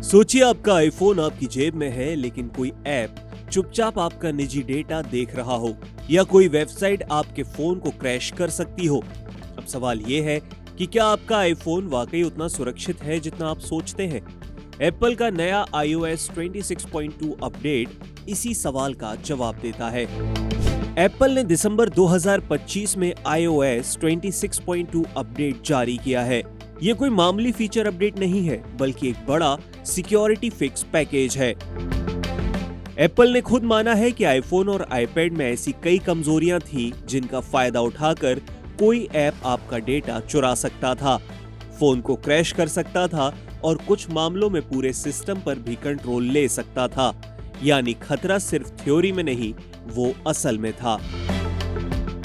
सोचिए आपका आईफोन आपकी जेब में है, लेकिन कोई ऐप चुपचाप आपका निजी डेटा देख रहा हो या कोई वेबसाइट आपके फोन को क्रैश कर सकती हो। अब सवाल ये है कि क्या आपका आईफोन वाकई उतना सुरक्षित है जितना आप सोचते हैं? एप्पल का नया iOS 26.2 अपडेट इसी सवाल का जवाब देता है। एप्पल ने दिसंबर 2025 में iOS 26.2 अपडेट जारी किया है। ये कोई मामूली फीचर अपडेट नहीं है, बल्कि एक बड़ा सिक्योरिटी फिक्स पैकेज है। एप्पल ने खुद माना है कि आईफोन और आईपैड में ऐसी कई कमजोरियां थीं जिनका फायदा उठाकर कोई ऐप आपका डेटा चुरा सकता था, फोन को क्रैश कर सकता था और कुछ मामलों में पूरे सिस्टम पर भी कंट्रोल ले सकता था। यानी खतरा सिर्फ थ्योरी में नहीं, वो असल में था।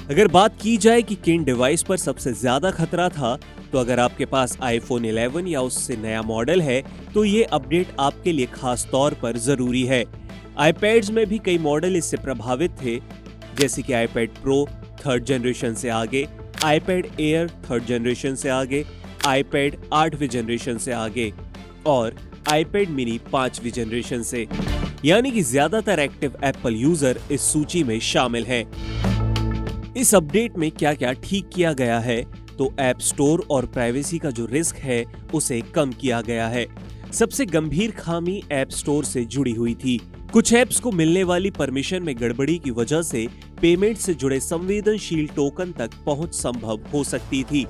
अगर बात की जाए कि किन डिवाइस पर सबसे ज्यादा खतरा था, तो अगर आपके पास आईफोन 11 या उससे नया मॉडल है तो ये अपडेट आपके लिए खास तौर पर जरूरी है। आईपैड्स में भी कई मॉडल इससे प्रभावित थे, जैसे कि आईपैड प्रो 3rd जनरेशन से आगे, आईपैड एयर 3rd जनरेशन से आगे, आईपैड 8वीं जनरेशन से आगे और आईपैड मिनी 5वीं जनरेशन से। यानी कि ज्यादातर एक्टिव एप्पल यूजर इस सूची में शामिल हैं। इस अपडेट में क्या क्या ठीक किया गया है, तो ऐप स्टोर और प्राइवेसी का जो रिस्क है उसे कम किया गया है। सबसे गंभीर खामी ऐप स्टोर से जुड़ी हुई थी। कुछ ऐप्स को मिलने वाली परमिशन में गड़बड़ी की वजह से पेमेंट से जुड़े संवेदनशील टोकन तक पहुंच संभव हो सकती थी।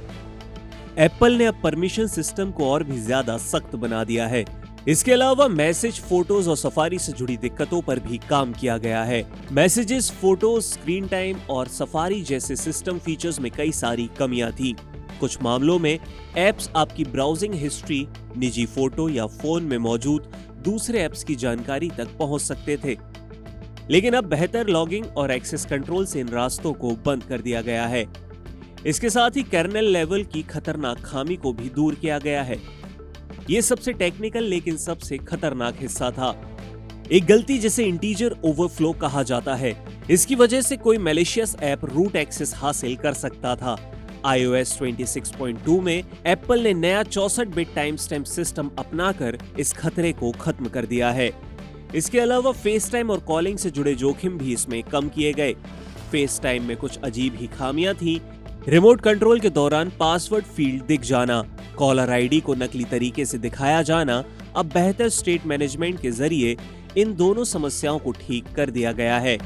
एप्पल ने अब परमिशन सिस्टम को और भी ज्यादा सख्त बना दिया है। इसके अलावा मैसेज, फोटोज और सफारी से जुड़ी दिक्कतों पर भी काम किया गया है। मैसेजेस, फोटोज, स्क्रीन टाइम और सफारी जैसे सिस्टम फीचर्स में कई सारी कमियां थी। कुछ मामलों में ऐप्स आपकी ब्राउजिंग हिस्ट्री, निजी फोटो या फोन में मौजूद दूसरे ऐप्स की जानकारी तक पहुंच सकते थे। लेकिन अब बेहतर लॉगिंग और एक्सेस कंट्रोल से इन रास्तों को बंद कर दिया गया है। इसके साथ ही कर्नेल लेवल की खतरनाक खामी को भी दूर किया गया है। ये सबसे टेक्निकल लेकिन सबसे खतरनाक हिस्सा था। एक गलती जिसे इंटीजर ओवरफ्लो कहा जाता है, इसकी वजह से कोई मैलिशियस ऐप रूट एक्सेस हासिल कर सकता था। iOS 26.2 में एप्पल ने नया 64 बिट टाइम स्टैम्प सिस्टम अपनाकर इस खतरे को खत्म कर दिया है। इसके अलावा फेस टाइम और कॉलिंग से जुड़े जोखिम भी इसमें कम किए गए। फेस टाइम में कुछ अजीब ही खामियां थी। रिमोट कंट्रोल के दौरान पासवर्ड फील्ड दिख जाना, कॉलर आईडी को नकली तरीके से दिखाया जाना, अब बेहतर स्टेट मैनेजमेंट के जरिए इन दोनों समस्याओं को ठीक कर दिया गया है।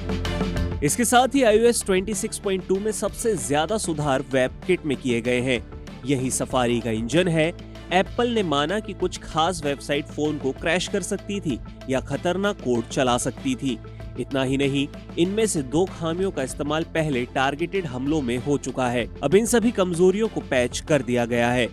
इसके साथ ही iOS 26.2 में सबसे ज्यादा सुधार वेबकिट में किए गए हैं। यही सफारी का इंजन है। एप्पल ने माना कि कुछ खास वेबसाइट फोन को क्रैश कर सकती थी या खतरनाक कोड चला सकती थी। इतना ही नहीं, इनमें से 2 खामियों का इस्तेमाल पहले टारगेटेड हमलों में हो चुका है। अब इन सभी कमजोरियों को पैच कर दिया गया है।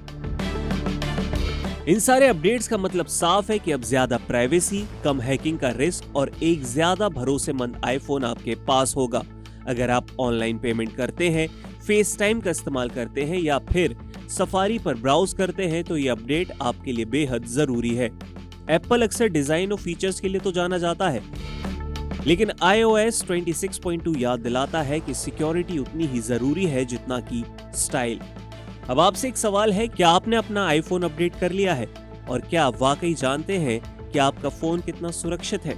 इन सारे अपडेट्स का मतलब साफ है कि अब ज्यादा प्राइवेसी, कम हैकिंग का रिस्क और एक ज्यादा भरोसेमंद आईफोन आपके पास होगा। अगर आप ऑनलाइन पेमेंट करते हैं, फेस टाइम का इस्तेमाल करते हैं या फिर सफारी पर ब्राउज करते हैं, तो ये अपडेट आपके लिए बेहद जरूरी है। एप्पल अक्सर डिजाइन और फीचर्स के लिए तो जाना जाता है, लेकिन iOS 26.2 याद दिलाता है कि सिक्योरिटी उतनी ही जरूरी है जितना कि स्टाइल। अब आपसे एक सवाल है, क्या आपने अपना आईफोन अपडेट कर लिया है? और क्या आप वाकई जानते हैं कि आपका फोन कितना सुरक्षित है?